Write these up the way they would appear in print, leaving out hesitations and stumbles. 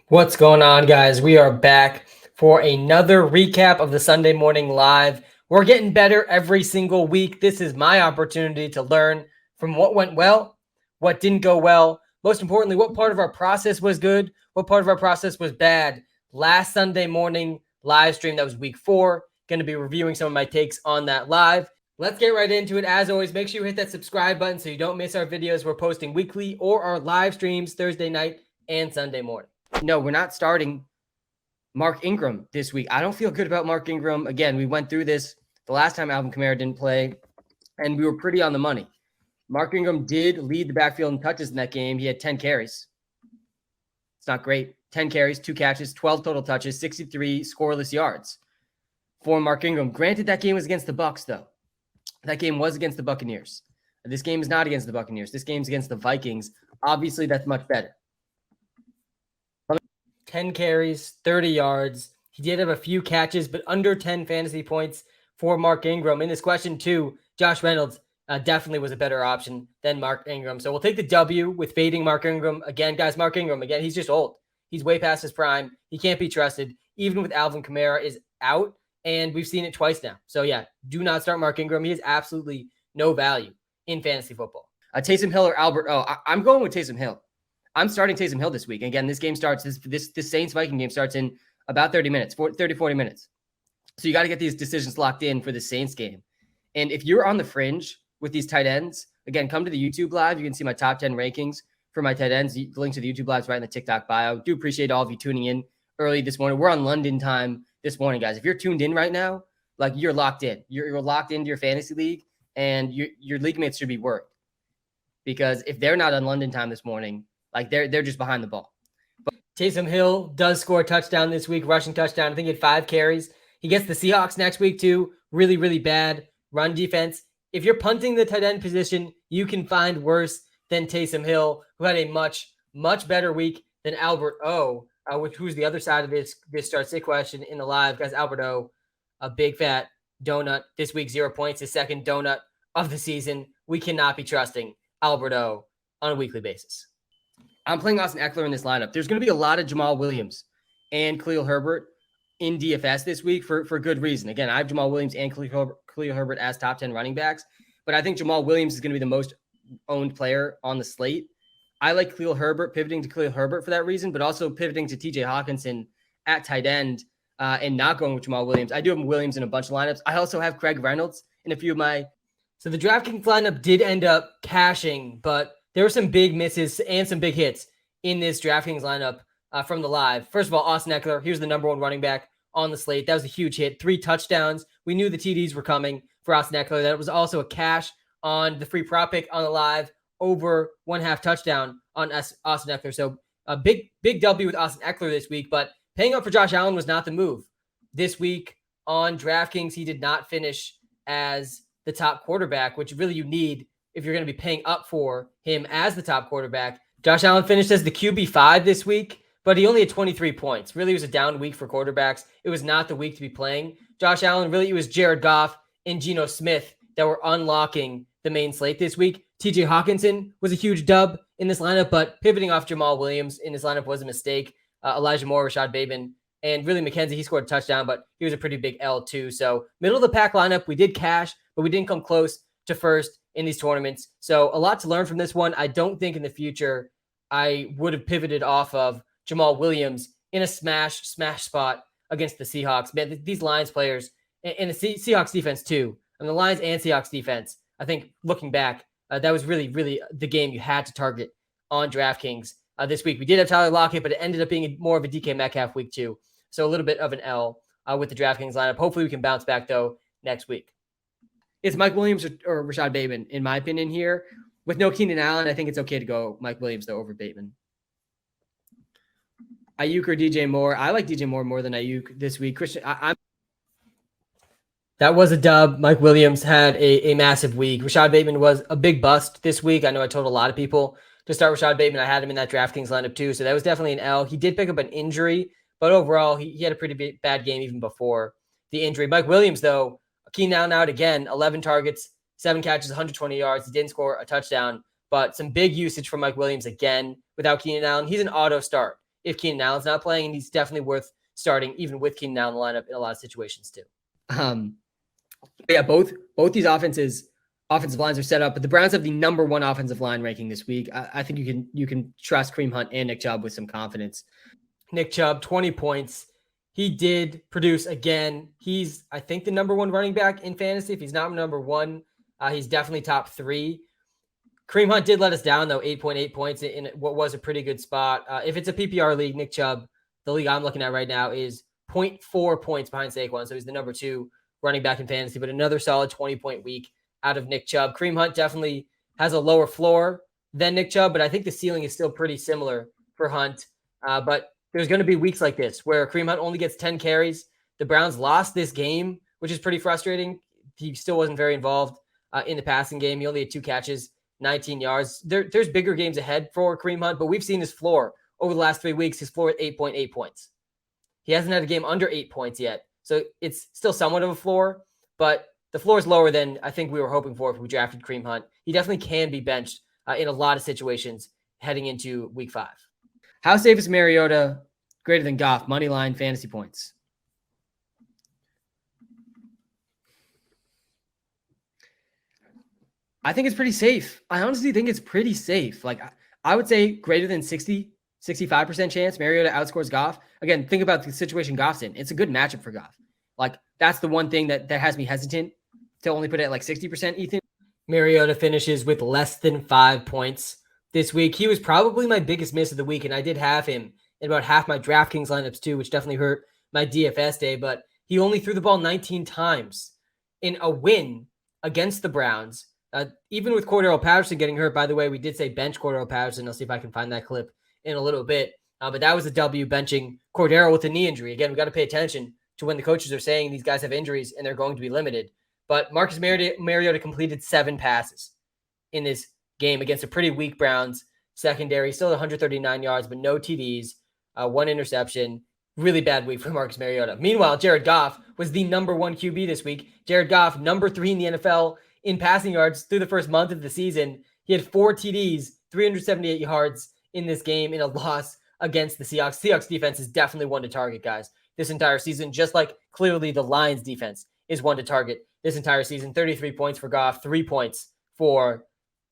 What's going on, guys? We are back for another recap of the Sunday Morning Live. We're getting better every single week. This is my opportunity to learn from what went well, what didn't go well, most importantly, what part of our process was good, what part of our process was bad. Last Sunday morning live stream, that was week 4. Going to be reviewing some of my takes on that live. Let's get right into it. As always, make sure you hit that subscribe button so you don't miss our videos. We're posting weekly or our live streams Thursday night and Sunday morning. No, we're not starting Mark Ingram this week. I don't feel good about Mark Ingram. Again, we went through this the last time Alvin Kamara didn't play, and we were pretty on the money. Mark Ingram did lead the backfield in touches in that game. He had 10 carries. It's not great. 10 carries, 2 catches, 12 total touches, 63 scoreless yards for Mark Ingram. Granted, that game was against the Bucs, though. That game was against the Buccaneers. This game is not against the Buccaneers. This game's against the Vikings. Obviously, that's much better. 10 carries, 30 yards. He did have a few catches, but under 10 fantasy points for Mark Ingram. In this question, too, Josh Reynolds definitely was a better option than Mark Ingram. So we'll take the W with fading Mark Ingram. Again, guys, Mark Ingram, again, he's just old. He's way past his prime. He can't be trusted, even with Alvin Kamara is out, and we've seen it twice now. So, yeah, do not start Mark Ingram. He has absolutely no value in fantasy football. Taysom Hill or Albert O. I'm going with Taysom Hill. I'm starting Taysom Hill this week. Again, this game starts, this Saints-Viking game starts in about 30 minutes, 40 minutes. So you got to get these decisions locked in for the Saints game. And if you're on the fringe with these tight ends, again, come to the YouTube Live. You can see my top 10 rankings for my tight ends. The link to the YouTube Live is right in the TikTok bio. Do appreciate all of you tuning in early this morning. We're on London time this morning, guys. If you're tuned in right now, like you're locked in. You're locked into your fantasy league, and your league mates should be worried. Because if they're not on London time this morning, like they're just behind the ball. But Taysom Hill does score a touchdown this week, rushing touchdown. I think he had 5 carries. He gets the Seahawks next week too. Really, really bad run defense. If you're punting the tight end position, you can find worse than Taysom Hill, who had a much, much better week than Albert O, who's the other side of this start sit question in the live. Guys, Albert O, a big fat donut this week, 0 points, his second donut of the season. We cannot be trusting Albert O on a weekly basis. I'm playing Austin Eckler in this lineup. There's going to be a lot of Jamal Williams and Khalil Herbert in DFS this week for good reason. Again, I have Jamal Williams and Khalil Herbert as top 10 running backs, but I think Jamal Williams is going to be the most owned player on the slate. I like Khalil Herbert, pivoting to Khalil Herbert for that reason, but also pivoting to TJ Hawkinson at tight end and not going with Jamal Williams. I do have Williams in a bunch of lineups. I also have Craig Reynolds in a few of my. So the DraftKings lineup did end up cashing, but there were some big misses and some big hits in this DraftKings lineup from the live. First of all, Austin Eckler, he was the number 1 running back on the slate. That was a huge hit. 3 touchdowns. We knew the TDs were coming for Austin Eckler. That was also a cash on the free prop pick on the live, over 1/2 touchdown on Austin Eckler. So a big W with Austin Eckler this week, but paying up for Josh Allen was not the move. This week on DraftKings, he did not finish as the top quarterback, which really you need if you're going to be paying up for him as the top quarterback. Josh Allen finished as the QB5 this week, but he only had 23 points. Really, it was a down week for quarterbacks. It was not the week to be playing Josh Allen. Really, it was Jared Goff and Geno Smith that were unlocking the main slate this week. TJ Hawkinson was a huge dub in this lineup, but pivoting off Jamal Williams in this lineup was a mistake. Elijah Moore, Rashad Bateman, and really McKenzie, he scored a touchdown, but he was a pretty big L too. So middle of the pack lineup, we did cash, but we didn't come close to first in these tournaments. So a lot to learn from this one. I don't think in the future I would have pivoted off of Jamal Williams in a smash spot against the Seahawks. Man, these Lions players and the Seahawks defense too. And the Lions and Seahawks defense, I think looking back, that was really, really the game you had to target on DraftKings this week. We did have Tyler Lockett, but it ended up being more of a DK Metcalf week too. So a little bit of an L with the DraftKings lineup. Hopefully we can bounce back though next week. It's Mike Williams or Rashad Bateman, in my opinion here. With no Keenan Allen, I think it's okay to go Mike Williams, though, over Bateman. Ayuk or DJ Moore? I like DJ Moore more than Ayuk this week. Christian, that was a dub. Mike Williams had a massive week. Rashad Bateman was a big bust this week. I know I told a lot of people to start Rashad Bateman. I had him in that DraftKings lineup too, so that was definitely an L. He did pick up an injury, but overall, he had a pretty bad game even before the injury. Mike Williams, though, Keenan Allen out again, 11 targets, 7 catches, 120 yards. He didn't score a touchdown, but some big usage from Mike Williams again without Keenan Allen. He's an auto start if Keenan Allen's not playing, and he's definitely worth starting even with Keenan Allen in the lineup in a lot of situations too. Yeah, both these offensive lines are set up, but the Browns have the number 1 offensive line ranking this week. I think you can trust Kareem Hunt and Nick Chubb with some confidence. Nick Chubb, 20 points. He did produce again. He's, I think, the number 1 running back in fantasy. If he's not number 1, he's definitely top 3. Kareem Hunt did let us down, though, 8.8 points in what was a pretty good spot. If it's a PPR league, Nick Chubb, the league I'm looking at right now, is 0.4 points behind Saquon. So he's the number 2 running back in fantasy, but another solid 20-point week out of Nick Chubb. Kareem Hunt definitely has a lower floor than Nick Chubb, but I think the ceiling is still pretty similar for Hunt. But there's going to be weeks like this where Kareem Hunt only gets 10 carries. The Browns lost this game, which is pretty frustrating. He still wasn't very involved in the passing game. He only had 2 catches, 19 yards. There's bigger games ahead for Kareem Hunt, but we've seen his floor over the last 3 weeks. His floor at 8.8 points. He hasn't had a game under 8 points yet. So it's still somewhat of a floor, but the floor is lower than I think we were hoping for if we drafted Kareem Hunt. He definitely can be benched in a lot of situations heading into week 5. How safe is Mariota greater than Goff? Money line fantasy points. I think it's pretty safe. I honestly think it's pretty safe. Like I would say greater than 65% chance Mariota outscores Goff. Again, think about the situation Goff's in. It's a good matchup for Goff. Like that's the one thing that has me hesitant to only put it at like 60%, Ethan. Mariota finishes with less than 5 points this week. He was probably my biggest miss of the week, and I did have him in about half my DraftKings lineups too, which definitely hurt my DFS day, but he only threw the ball 19 times in a win against the Browns. Even with Cordero Patterson getting hurt, by the way, we did say bench Cordero Patterson. I'll see if I can find that clip in a little bit. But that was a W, benching Cordero with a knee injury. Again, we got to pay attention to when the coaches are saying these guys have injuries and they're going to be limited. But Marcus Mariota completed 7 passes in this game against a pretty weak Browns secondary. Still 139 yards, but no TDs, 1 interception. Really bad week for Marcus Mariota. Meanwhile, Jared Goff was the number 1 QB this week. Jared Goff, number 3 in the NFL in passing yards through the first month of the season. He had 4 TDs, 378 yards in this game in a loss against the Seahawks. Seahawks defense is definitely one to target, guys, this entire season, just like clearly the Lions defense is one to target this entire season. 33 points for Goff, 3 points for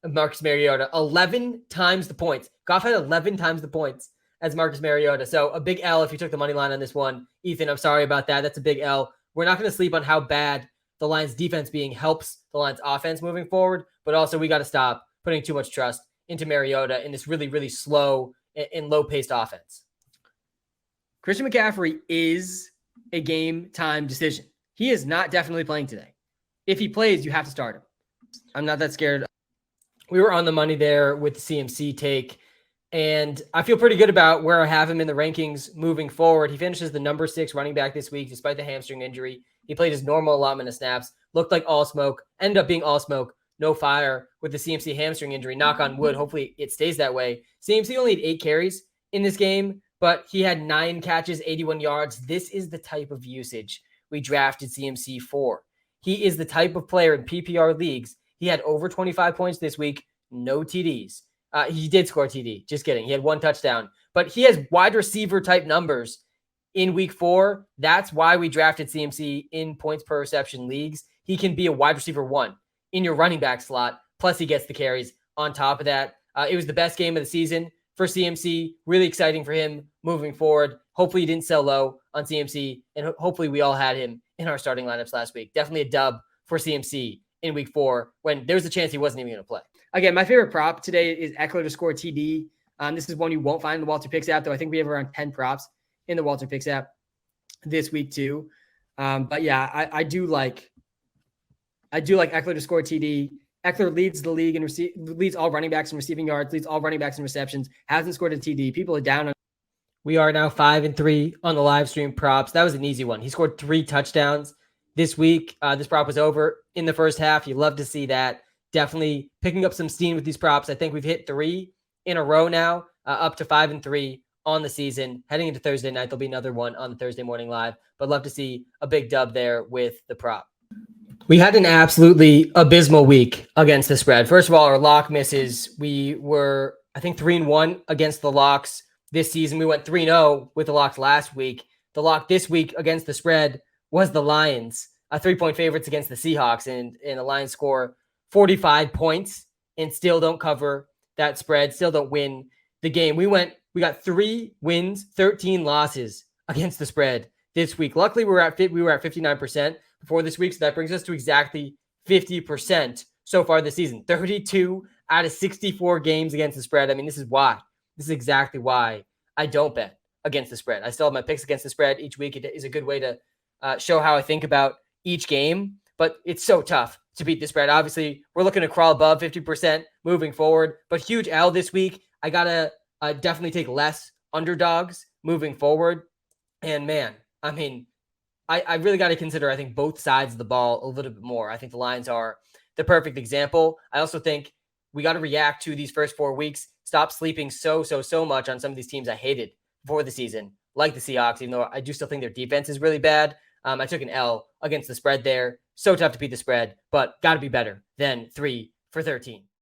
Marcus Mariota, 11 times the points. Goff had 11 times the points as Marcus Mariota. So a big L if you took the money line on this one. Ethan, I'm sorry about that. That's a big L. We're not going to sleep on how bad the Lions defense being helps the Lions offense moving forward, but also we got to stop putting too much trust into Mariota in this really, really slow and low-paced offense. Christian McCaffrey is a game-time decision. He is not definitely playing today. If he plays, you have to start him. I'm not that scared. We were on the money there with the CMC take, and I feel pretty good about where I have him in the rankings moving forward. He finishes the number 6 running back this week, despite the hamstring injury. He played his normal allotment of snaps, looked like all smoke, ended up being all smoke, no fire with the CMC hamstring injury. Knock on wood. Hopefully it stays that way. CMC only had 8 carries in this game, but he had 9 catches, 81 yards. This is the type of usage we drafted CMC for. He is the type of player in PPR leagues. He had over 25 points this week, no TDs. He did score a TD. Just kidding. He had 1 touchdown, but he has wide receiver type numbers in week 4. That's why we drafted CMC in points per reception leagues. He can be a wide receiver 1 in your running back slot. Plus he gets the carries on top of that. It was the best game of the season for CMC. Really exciting for him moving forward. Hopefully he didn't sell low on CMC, and hopefully we all had him in our starting lineups last week. Definitely a dub for CMC in week 4 when there was a chance he wasn't even going to play. Again, my favorite prop today is Eckler to score TD. This is one you won't find in the WalterPicks app, though I think we have around 10 props in the WalterPicks app this week too. But yeah, I do like Eckler to score TD. Eckler leads the league and leads all running backs in receiving yards, leads all running backs in receptions, hasn't scored a TD. People are down on. We are now 5-3 on the live stream props. That was an easy one. He scored 3 touchdowns this week. This prop was over in the first half. You love to see that. Definitely picking up some steam with these props. I think we've hit 3 in a row now, up to 5-3 on the season. Heading into Thursday night, there'll be another one on the Thursday morning live, but love to see a big dub there with the prop. We had an absolutely abysmal week against the spread. First of all, our lock misses. We were, I think, 3-1 against the locks this season. We went 3-0 with the locks last week. The lock this week against the spread was the Lions, 3-point favorites against the Seahawks, and the Lions score 45 points and still don't cover that spread, still don't win the game. We got 3 wins, 13 losses against the spread this week. Luckily, we were at 59% before this week, so that brings us to exactly 50% so far this season. 32 out of 64 games against the spread. I mean, this is exactly why I don't bet against the spread. I still have my picks against the spread each week. It is a good way to show how I think about each game, but it's so tough to beat the spread. Obviously, we're looking to crawl above 50% moving forward, but huge L this week. I got to definitely take less underdogs moving forward. And man, I mean, I really got to consider, I think, both sides of the ball a little bit more. I think the Lions are the perfect example. I also think we got to react to these first 4 weeks. Stop sleeping so much on some of these teams I hated before the season, like the Seahawks, even though I do still think their defense is really bad. I took an L against the spread there. So tough to beat the spread, but got to be better than 3 for 13.